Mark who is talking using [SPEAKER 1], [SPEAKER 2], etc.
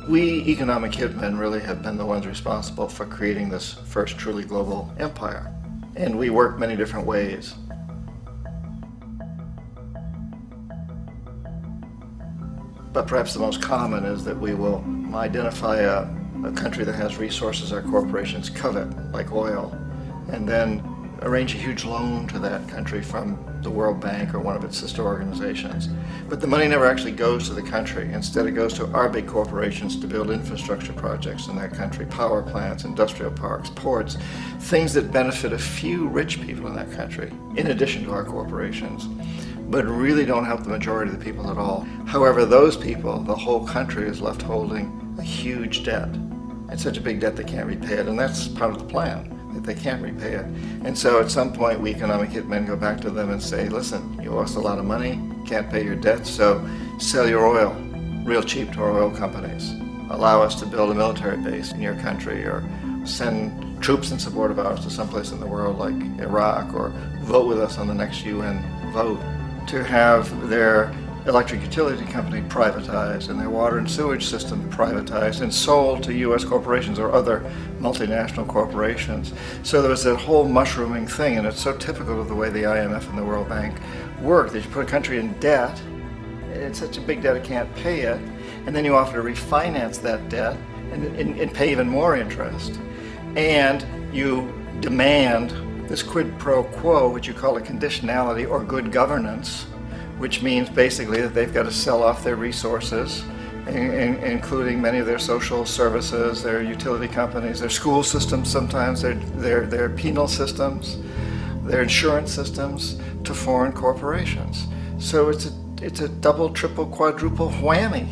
[SPEAKER 1] We economic hitmen really have been the ones responsible for creating this first truly global empire. And we work many different ways. But perhaps the most common is that we will identify a country that has resources our corporations covet, like oil, and then arrange a huge loan to that country from the World Bank or one of its sister organizations. But the money never actually goes to the country. Instead, it goes to our big corporations to build infrastructure projects in that country, power plants, industrial parks, ports, things that benefit a few rich people in that country, in addition to our corporations, but really don't help the majority of the people at all. However, those people, the whole country is left holding a huge debt. It's such a big debt they can't repay it, and that's part of the plan, that they can't repay it. And so at some point, we economic hitmen go back to them and say, listen, you owe us a lot of money, can't pay your debt, so sell your oil real cheap to our oil companies. Allow us to build a military base in your country, or send troops in support of ours to someplace in the world like Iraq, or vote with us on the next UN vote. To have their electric utility company privatized and their water and sewage system privatized and sold to U.S. corporations or other multinational corporations. So there was that whole mushrooming thing, and it's so typical of the way the IMF and the World Bank work, that you put a country in debt, it's such a big debt it can't pay it, and then you offer to refinance that debt and pay even more interest. And you demand this quid pro quo, which you call a conditionality or good governance, which means basically that they've got to sell off their resources, including many of their social services, their utility companies, their school systems sometimes, their penal systems, their insurance systems, to foreign corporations. So it's a double, triple, quadruple whammy.